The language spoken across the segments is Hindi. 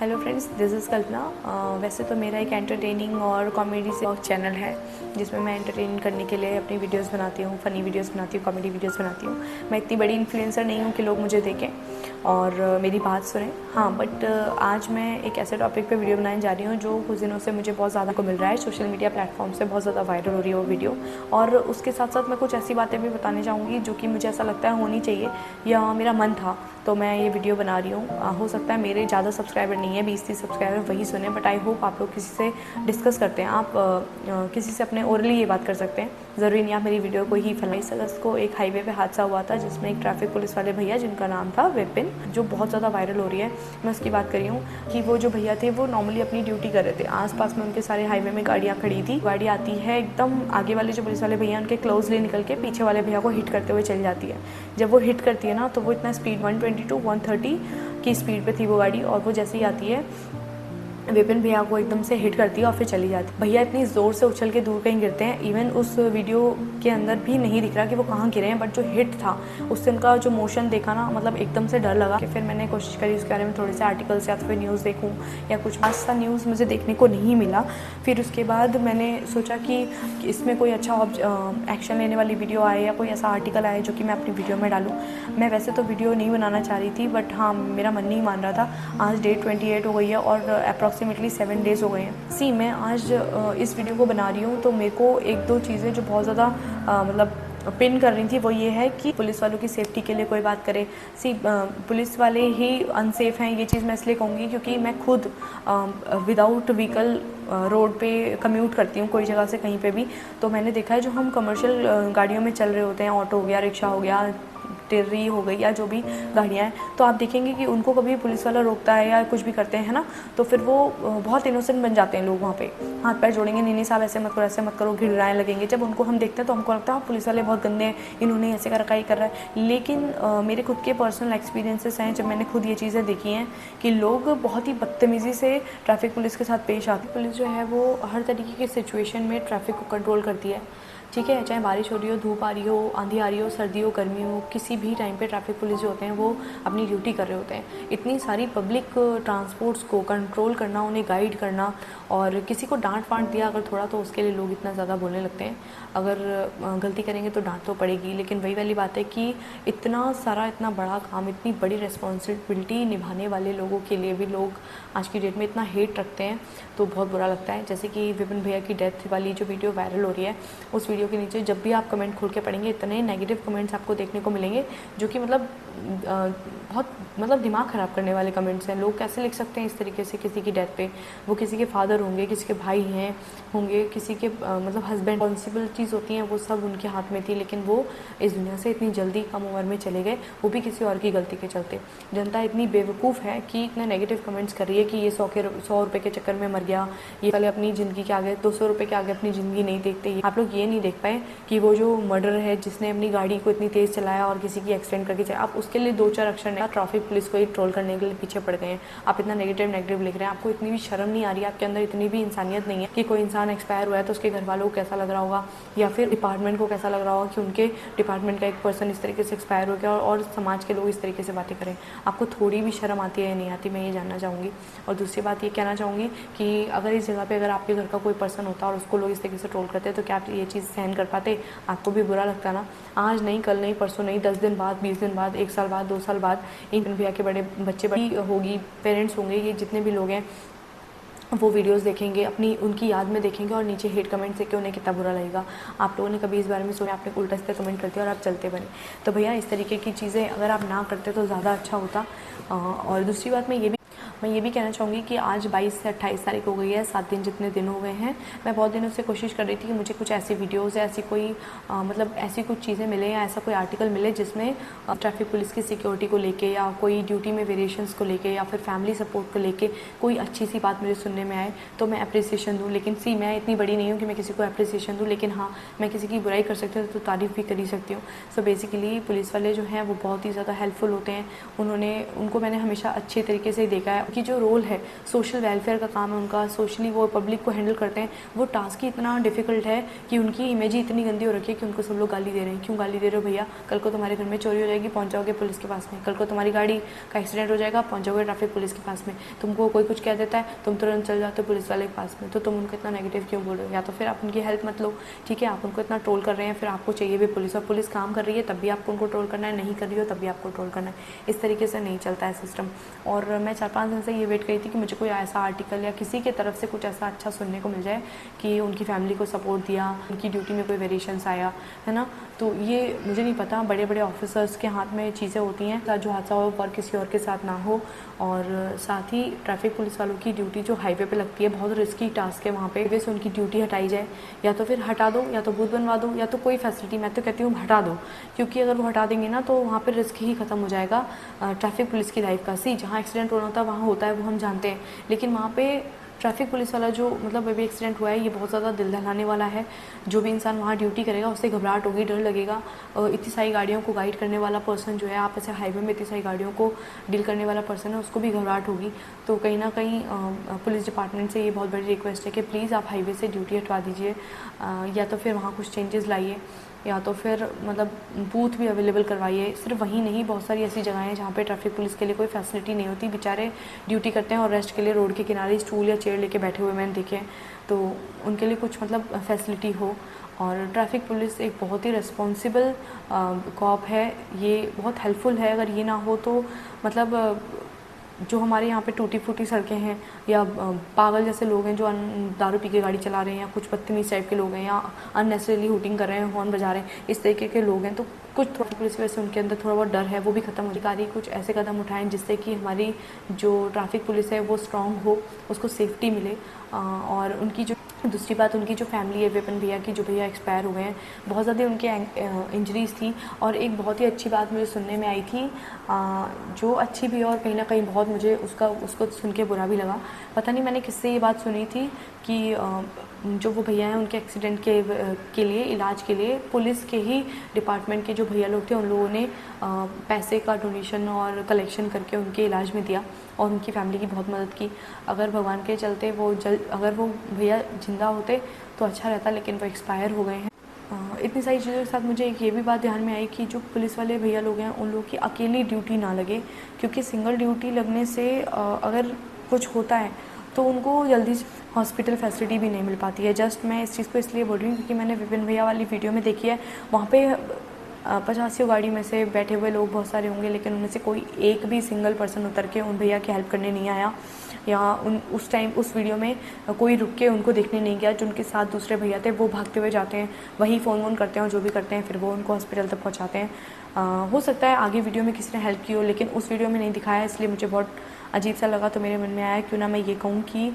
हेलो फ्रेंड्स, दिस इज़ कल्पना। वैसे तो मेरा एक एंटरटेनिंग और कॉमेडी से चैनल है जिसमें मैं एंटरटेन करने के लिए अपनी वीडियोस बनाती हूँ, फ़नी वीडियोस बनाती हूँ, कॉमेडी वीडियोस बनाती हूँ। मैं इतनी बड़ी इन्फ्लुएंसर नहीं हूँ कि लोग मुझे देखें और मेरी बात सुनें। हाँ, बट आज मैं एक ऐसे टॉपिक पे वीडियो बनाने जा रही हूँ जो कुछ दिनों से मुझे बहुत ज़्यादा को मिल रहा है। सोशल मीडिया प्लेटफॉर्म से बहुत ज़्यादा वायरल हो रही है वो वीडियो, और उसके साथ साथ मैं कुछ ऐसी बातें भी बताने चाहूँगी जो कि मुझे ऐसा लगता है होनी चाहिए या मेरा मन था, तो मैं ये वीडियो बना रही हूँ। हो सकता है मेरे ज़्यादा सब्सक्राइबर नहीं है, 20-30 सब्सक्राइबर वही सुने, बट आई होप आप लोग किसी से डिस्कस करते हैं, आप किसी से अपने ओरली ये बात कर सकते हैं। ज़रूरी नहीं आप मेरी वीडियो को ही फैलाएं। 20 अगस्त को एक हाईवे पे हादसा हुआ था जिसमें एक ट्रैफिक पुलिस वाले भैया जिनका नाम था विपिन, जो बहुत ज़्यादा वायरल हो रही है। मैं उसकी बात कर रही हूँ कि वो जो भैया थे वो नॉर्मली अपनी ड्यूटी कर रहे थे। आसपास में उनके सारे हाईवे में गाड़ियाँ खड़ी थी, गाड़ी आती है एकदम आगे वाले जो पुलिस वाले भैया उनके क्लोजली निकल के पीछे वाले भैया को हिट करते हुए चली जाती है। जब वो हिट करती है ना, तो वो इतना स्पीड 120 to 130 की स्पीड पे थी वो गाड़ी, और वो जैसे ही आती है विपिन भैया को एकदम से हिट करती है और फिर चली जाती है। भैया इतनी ज़ोर से उछल के दूर कहीं गिरते हैं, इवन उस वीडियो के अंदर भी नहीं दिख रहा कि वो कहाँ गिरे हैं, बट जो हिट था उससे उनका जो मोशन देखा ना, मतलब एकदम से डर लगा। कि फिर मैंने कोशिश करी उसके बारे में थोड़े से आर्टिकल्स या फिर न्यूज़ देखूँ, या कुछ ऐसा न्यूज़ मुझे देखने को नहीं मिला। फिर उसके बाद मैंने सोचा कि इसमें कोई अच्छा एक्शन लेने वाली वीडियो आए या कोई ऐसा आर्टिकल आए जो कि मैं अपनी वीडियो में डालूँ। मैं वैसे तो वीडियो नहीं बनाना चाह रही थी, बट हाँ, मेरा मन नहीं मान रहा था। आज डेट 28 हो गई है और अप्रॉक्सीमेटली 7 डेज़ हो गए हैं। मैं आज इस वीडियो को बना रही हूँ तो मेरे को एक दो चीज़ें जो बहुत ज़्यादा मतलब पिन कर रही थी, वो ये है कि पुलिस वालों की सेफ्टी के लिए कोई बात करे। पुलिस वाले ही अनसेफ हैं, ये चीज़ मैं इसलिए कहूँगी क्योंकि मैं खुद विदाउट व्हीकल रोड पे कम्यूट करती हूँ कोई जगह से कहीं पे भी। तो मैंने देखा है जो हम कमर्शियल गाड़ियों में चल रहे होते हैं, ऑटो हो गया, रिक्शा हो गया, टेर्री हो गई, या जो भी गाड़ियाँ हैं, तो आप देखेंगे कि उनको कभी पुलिस वाला रोकता है या कुछ भी करते हैं ना, तो फिर वो बहुत इनोसेंट बन जाते हैं लोग। वहाँ पे हाथ पैर जोड़ेंगे, नहीं साहब ऐसे मत करो, ऐसे मत करो, घिड़ाने लगेंगे। जब उनको हम देखते हैं तो हमको लगता है पुलिस वाले बहुत गंदे हैं, इन्होंने ऐसे कर रखा, ये कर रहा है। लेकिन मेरे खुद के पर्सनल एक्सपीरियंसेस हैं, जब मैंने खुद ये चीज़ें देखी हैं कि लोग बहुत ही बदतमीज़ी से ट्रैफिक पुलिस के साथ पेश आते। पुलिस जो है वो हर तरीके की सिचुएशन में ट्रैफिक को कंट्रोल करती है, ठीक है। चाहे बारिश हो रही हो, धूप आ रही हो, आंधी आ रही हो, सर्दी हो, गर्मी हो, किसी भी टाइम पे ट्रैफिक पुलिस जो होते हैं वो अपनी ड्यूटी कर रहे होते हैं। इतनी सारी पब्लिक ट्रांसपोर्ट्स को कंट्रोल करना, उन्हें गाइड करना, और किसी को डांट वांट दिया अगर थोड़ा, तो उसके लिए लोग इतना ज़्यादा बोलने लगते हैं। अगर गलती करेंगे तो डांट तो पड़ेगी, लेकिन वही वाली बात है कि इतना सारा, इतना बड़ा काम, इतनी बड़ी रिस्पॉन्सिबिलिटी निभाने वाले लोगों के लिए भी लोग आज की डेट में इतना हेट रखते हैं, तो बहुत बुरा लगता है। जैसे कि विपिन भैया की डेथ वाली जो वीडियो वायरल हो रही है, उस वीडियो के नीचे जब भी आप कमेंट खोल के पढ़ेंगे, इतने नेगेटिव कमेंट्स आपको देखने को मिलेंगे जो कि बहुत दिमाग ख़राब करने वाले कमेंट्स हैं। लोग कैसे लिख सकते हैं इस तरीके से किसी की डेथ पे? वो किसी के फादर होंगे, किसी के भाई हैं होंगे, किसी के हस्बैंड। रिस्पॉन्सिबिलिटीज़ होती हैं वो सब उनके हाथ में थी, लेकिन वो इस दुनिया से इतनी जल्दी कम उम्र में चले गए, वो भी किसी और की गलती के चलते। जनता इतनी बेवकूफ़ है कि इतने नेगेटिव कमेंट्स कर रही है कि ये 100 रुपये के चक्कर में मर गया, ये पहले अपनी ज़िंदगी के आगे 200 रुपये के आगे अपनी ज़िंदगी नहीं देखते। आप लोग ये नहीं देख पाए कि वो जो मर्डर है, जिसने अपनी गाड़ी को इतनी तेज़ चलाया और किसी की एक्सीडेंट करके चलाया, आप उसके लिए 2-4 अक्षर नहीं, ट्रैफिक पुलिस को ही ट्रोल करने के लिए पीछे पड़ गए हैं। आप इतना नेगेटिव लिख रहे हैं, आपको इतनी भी शर्म नहीं आ रही है, आपके अंदर इतनी भी इंसानियत नहीं है कि कोई इंसान एक्सपायर हुआ है तो उसके घर वालों को कैसा लग रहा होगा, या फिर डिपार्टमेंट को कैसा लग रहा होगा कि उनके डिपार्टमेंट का एक पर्सन इस तरीके से एक्सपायर हो गया, और समाज के लोग इस तरीके से बातें करें। आपको थोड़ी भी शर्म आती है या नहीं आती, मैं ये जानना चाहूँगी। और दूसरी बात ये कहना चाहूँगी कि अगर इस जगह पे अगर आपके घर का कोई पर्सन होता और उसको लोग इस तरीके से ट्रोल करते हैं, तो क्या आप ये चीज़ सहन कर पाते? आपको भी बुरा लगता ना। आज नहीं, कल नहीं, परसों नहीं, 10 दिन बाद, 20 दिन बाद, 1 साल बाद, 2 साल बाद इन भैया के बड़े बच्चे बड़ी होगी, पेरेंट्स होंगे, ये जितने भी लोग हैं वो वीडियोस देखेंगे, अपनी उनकी याद में देखेंगे, और नीचे हेट कमेंट से कि उन्हें कितना बुरा लगेगा। आप लोगों ने कभी इस बारे में सोचा? आपने उल्टा इस पर कमेंट करते और आप चलते बने। तो भैया इस तरीके की चीज़ें अगर आप ना करते तो ज़्यादा अच्छा होता। और दूसरी बात मैं ये भी कहना चाहूँगी कि आज 22 से 28 तारीख हो गई है, 7 दिन जितने दिन हो गए हैं। मैं बहुत दिनों से कोशिश कर रही थी कि मुझे कुछ ऐसी वीडियोज़ या ऐसी कोई ऐसी कुछ चीज़ें मिले, या ऐसा कोई आर्टिकल मिले जिसमें ट्रैफिक पुलिस की सिक्योरिटी को लेके, या कोई ड्यूटी में वेरिएशंस को लेके, या फिर फैमिली सपोर्ट को लेके कोई अच्छी सी बात मुझे सुनने में आए तो मैं अप्रिसिएशन दूँ। लेकिन मैं इतनी बड़ी नहीं हूँ कि मैं किसी को अप्रिसिएशन दूँ, लेकिन हाँ, मैं किसी की बुराई कर सकती हूँ तो तारीफ़ भी कर ही सकती हूँ। सो बेसिकली पुलिस वाले जो हैं वो बहुत ही ज़्यादा हेल्पफुल होते हैं। उनको मैंने हमेशा अच्छे तरीके से देखा है। कि जो रोल है सोशल वेलफेयर का काम है उनका, सोशली वो पब्लिक को हैंडल करते हैं, वो टास्क ही इतना डिफिकल्ट है कि उनकी इमेज ही इतनी गंदी हो रखी है कि उनको सब लोग गाली दे रहे हैं। क्यों गाली दे रहे हो भैया? कल को तुम्हारे घर में चोरी हो जाएगी, पहुंच जाओगे पुलिस के पास में। कल को तुम्हारी गाड़ी का एक्सीडेंट हो जाएगा, पहुंच जाओगे ट्रैफिक पुलिस के पास में। तुमको कोई कुछ कह देता है, तुम तुरंत चल जाते हो पुलिस वाले के पास में। तो तुम उनको इतना नेगेटिव क्यों बोल रहे हो? या तो फिर आप उनकी हेल्प मत लो, ठीक है? आप उनको इतना ट्रोल कर रहे हैं, फिर आपको चाहिए भी पुलिस, और पुलिस काम कर रही है तब भी आपको उनको ट्रोल करना है, नहीं कर रही हो तब भी आपको ट्रोल करना है। इस तरीके से नहीं चलता है सिस्टम। और मैं 4-5 दिन से ये वेट करी थी कि मुझे कोई ऐसा आर्टिकल या किसी की तरफ से कुछ ऐसा अच्छा सुनने को मिल जाए कि उनकी फैमिली को सपोर्ट दिया, उनकी ड्यूटी में कोई वेरिएशंस आया, है ना। तो ये मुझे नहीं पता, बड़े बड़े ऑफिसर्स के हाथ में चीज़ें होती हैं, जो हादसा हो पर किसी और के साथ ना हो। और साथ ही ट्रैफिक पुलिस वालों की ड्यूटी जो हाईवे पे लगती है, बहुत रिस्की टास्क है वहाँ पे। हाईवे से उनकी ड्यूटी हटाई जाए, या तो फिर हटा दो, या तो बूथ बनवा दो, या तो कोई फैसिलिटी, मैं तो कहती हूँ हटा दो। क्योंकि अगर वो हटा देंगे ना तो वहाँ पर रिस्क ही खत्म हो जाएगा ट्रैफिक पुलिस की लाइफ का। सी जहाँ एक्सीडेंट होना होता है वहाँ होता है, वो हम जानते हैं, लेकिन वहाँ पे ट्रैफिक पुलिस वाला जो मतलब अभी एक्सीडेंट हुआ है, ये बहुत ज़्यादा दिल दहलाने वाला है। जो भी इंसान वहाँ ड्यूटी करेगा उसे घबराहट होगी, डर लगेगा। इतनी सारी गाड़ियों को गाइड करने वाला पर्सन जो है, आप ऐसे हाईवे में इतनी सारी गाड़ियों को डील करने वाला पर्सन है, उसको भी घबराहट होगी। तो कहीं ना कहीं पुलिस डिपार्टमेंट से ये बहुत बड़ी रिक्वेस्ट है कि प्लीज़ आप हाईवे से ड्यूटी हटवा दीजिए, या तो फिर वहाँ कुछ चेंजेस लाइए, या तो फिर मतलब बूथ भी अवेलेबल करवाइए। सिर्फ वहीं नहीं, बहुत सारी ऐसी जगहें हैं जहाँ पे ट्रैफिक पुलिस के लिए कोई फैसिलिटी नहीं होती, बेचारे ड्यूटी करते हैं और रेस्ट के लिए रोड के किनारे स्टूल या चेयर लेके बैठे हुए मैंने देखे हैं। तो उनके लिए कुछ मतलब फैसिलिटी हो। और ट्रैफिक पुलिस एक बहुत ही रिस्पॉन्सिबल कॉप है, ये बहुत हेल्पफुल है। अगर ये ना हो तो मतलब जो हमारे यहाँ पे टूटी फूटी सड़कें हैं, या पागल जैसे लोग हैं जो दारू पी के गाड़ी चला रहे हैं, या कुछ बदतमीज टाइप के लोग हैं, या अननेसेसरली हुटिंग कर रहे हैं, हॉर्न बजा रहे हैं, इस तरीके के लोग हैं, तो कुछ थोड़ा पुलिस की वजह से उनके अंदर थोड़ा बहुत डर है, वो भी खत्म हो। अधिकारी कुछ ऐसे कदम उठाएं जिससे कि हमारी जो ट्रैफिक पुलिस है वो स्ट्रांग हो, उसको सेफ्टी मिले। और उनकी जो दूसरी बात, उनकी जो फैमिली है, विपिन भैया की, जो भैया एक्सपायर हो गए हैं, बहुत ज़्यादा उनकी इंजरीज थी। और एक बहुत ही अच्छी बात मुझे सुनने में आई थी, जो अच्छी भी है और कहीं ना कहीं बहुत मुझे उसको सुन के बुरा भी लगा। पता नहीं मैंने किससे ये बात सुनी थी कि जो वो भैया हैं उनके एक्सीडेंट के लिए इलाज के लिए पुलिस के ही डिपार्टमेंट के जो भैया लोग थे, उन लोगों ने पैसे का डोनेशन और कलेक्शन करके उनके इलाज में दिया और उनकी फैमिली की बहुत मदद की। अगर भगवान के चलते अगर वो भैया जिंदा होते तो अच्छा रहता, लेकिन वो एक्सपायर हो गए हैं। इतनी सारी चीज़ों के साथ मुझे एक ये भी बात ध्यान में आई कि जो पुलिस वाले भैया लोग हैं, उन लोगों की अकेली ड्यूटी ना लगे, क्योंकि सिंगल ड्यूटी लगने से अगर कुछ होता है तो उनको जल्दी हॉस्पिटल फैसिलिटी भी नहीं मिल पाती है। जस्ट मैं इस चीज़ को इसलिए बोल रही हूँ क्योंकि मैंने विपिन भैया वाली वीडियो में देखी है, वहाँ पे 50 गाड़ी में से बैठे हुए लोग बहुत सारे होंगे, लेकिन उनमें से कोई एक भी सिंगल पर्सन उतर के उन भैया की हेल्प करने नहीं आया, या उस वीडियो में कोई रुक के उनको देखने नहीं गया। जो उनके साथ दूसरे भैया थे वो भागते हुए जाते हैं, वही फ़ोन वोन करते हैं और जो भी करते हैं फिर वो उनको हॉस्पिटल तक पहुँचाते हैं। हो सकता है आगे वीडियो में किसी ने हेल्प की हो, लेकिन उस वीडियो में नहीं दिखाया, इसलिए मुझे बहुत अजीब सा लगा। तो मेरे मन में आया क्यों ना मैं ये कहूँ कि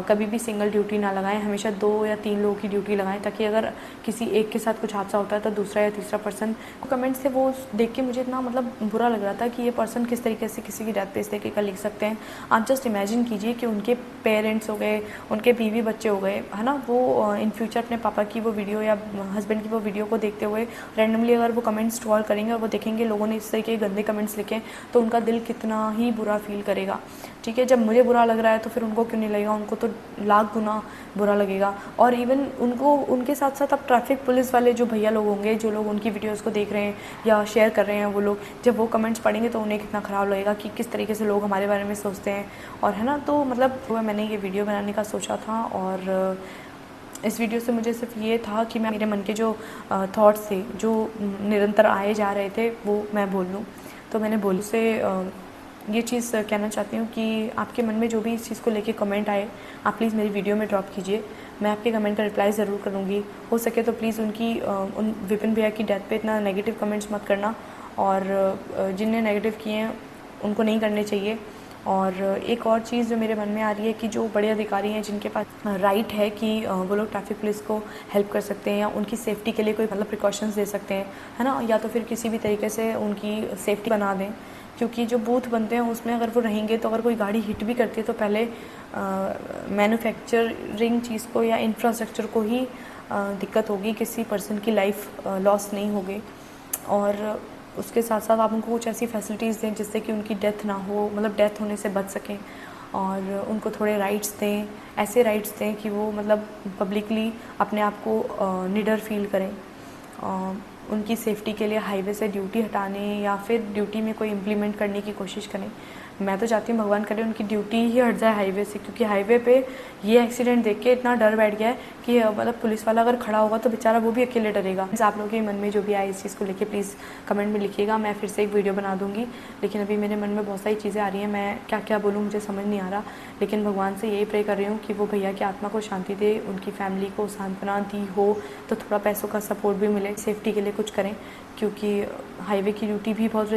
कभी भी सिंगल ड्यूटी ना लगाएं, हमेशा 2 या 3 लोगों की ड्यूटी लगाएं, ताकि अगर किसी एक के साथ कुछ हादसा होता है तो दूसरा या तीसरा पर्सन। कमेंट से वो देख के मुझे इतना मतलब बुरा लग रहा था कि ये पर्सन किस तरीके से किसी की डेथ पे इस तरीके का लिख सकते हैं। आप जस्ट इमेजिन कीजिए कि उनके पेरेंट्स हो गए, उनके बीवी बच्चे हो गए, है ना, वो इन फ्यूचर अपने पापा की वो वीडियो या हस्बैंड की वो वीडियो को देखते हुए रैंडमली अगर वो कमेंट्स स्क्रॉल करेंगे और वो देखेंगे लोगों ने इस तरीके के गंदे कमेंट्स लिखे, तो उनका दिल कितना ही बुरा फील करेगा। ठीक है, जब मुझे बुरा लग रहा है तो फिर उनको क्यों नहीं लगेगा, उनको तो लाख गुना बुरा लगेगा। और इवन उनके साथ साथ अब ट्रैफिक पुलिस वाले जो भैया लोग होंगे, जो लोग उनकी वीडियोस को देख रहे हैं या शेयर कर रहे हैं, वो लोग जब वो कमेंट्स पढ़ेंगे तो उन्हें कितना ख़राब लगेगा कि किस तरीके से लोग हमारे बारे में सोचते हैं, और है ना। तो मतलब मैंने ये वीडियो बनाने का सोचा था, और इस वीडियो से मुझे सिर्फ ये था कि मैं मेरे मन के जो थॉट्स थे जो निरंतर आए जा रहे थे वो मैं बोल लूँ। तो मैंने बोलू से ये चीज़ कहना चाहती हूँ कि आपके मन में जो भी इस चीज़ को लेके कमेंट आए, आप प्लीज़ मेरी वीडियो में ड्रॉप कीजिए, मैं आपके कमेंट का रिप्लाई ज़रूर करूँगी। हो सके तो प्लीज़ उन विपिन भैया की डेथ पे इतना नेगेटिव कमेंट्स मत करना, और जिनने नेगेटिव किए हैं उनको नहीं करने चाहिए। और एक और चीज़ जो मेरे मन में आ रही है कि जो बड़े अधिकारी हैं जिनके पास राइट है कि वो लोग ट्रैफिक पुलिस को हेल्प कर सकते हैं या उनकी सेफ्टी के लिए कोई मतलब प्रिकॉशंस दे सकते हैं, है ना, या तो फिर किसी भी तरीके से उनकी सेफ्टी बना दें। क्योंकि जो बूथ बनते हैं उसमें अगर वो रहेंगे तो अगर कोई गाड़ी हिट भी करती है तो पहले मैन्युफैक्चरिंग चीज़ को या इंफ्रास्ट्रक्चर को ही दिक्कत होगी, किसी पर्सन की लाइफ लॉस नहीं होगी। और उसके साथ साथ आप उनको कुछ ऐसी फैसिलिटीज़ दें जिससे कि उनकी डेथ ना हो, मतलब डेथ होने से बच सकें। और उनको थोड़े राइट्स दें, ऐसे राइट्स दें कि वो मतलब पब्लिकली अपने आप को निडर फील करें। उनकी सेफ्टी के लिए हाईवे से ड्यूटी हटाने या फिर ड्यूटी में कोई इम्प्लीमेंट करने की कोशिश करें। मैं तो चाहती हूँ भगवान करे उनकी ड्यूटी ही हट जाए हाईवे से, क्योंकि हाईवे पे ये एक्सीडेंट देख के इतना डर बैठ गया है कि मतलब पुलिस वाला अगर खड़ा होगा तो बेचारा वो भी अकेले डरेगा। आप लोगों के मन में जो भी आए इस चीज़ को लेके प्लीज़ कमेंट में लिखिएगा। मैं फिर से एक वीडियो बना दूँगी, लेकिन अभी मेरे मन में बहुत सारी चीज़ें आ रही हैं, मैं क्या क्या बोलूँ मुझे समझ नहीं आ रहा। लेकिन भगवान से यही प्रे कर रही हूँ कि वो भैया की आत्मा को शांति दे, उनकी फैमिली को सांत्वना दी हो तो थोड़ा पैसों का सपोर्ट भी मिले, सेफ्टी के लिए कुछ करें, क्योंकि हाईवे की ड्यूटी भी बहुत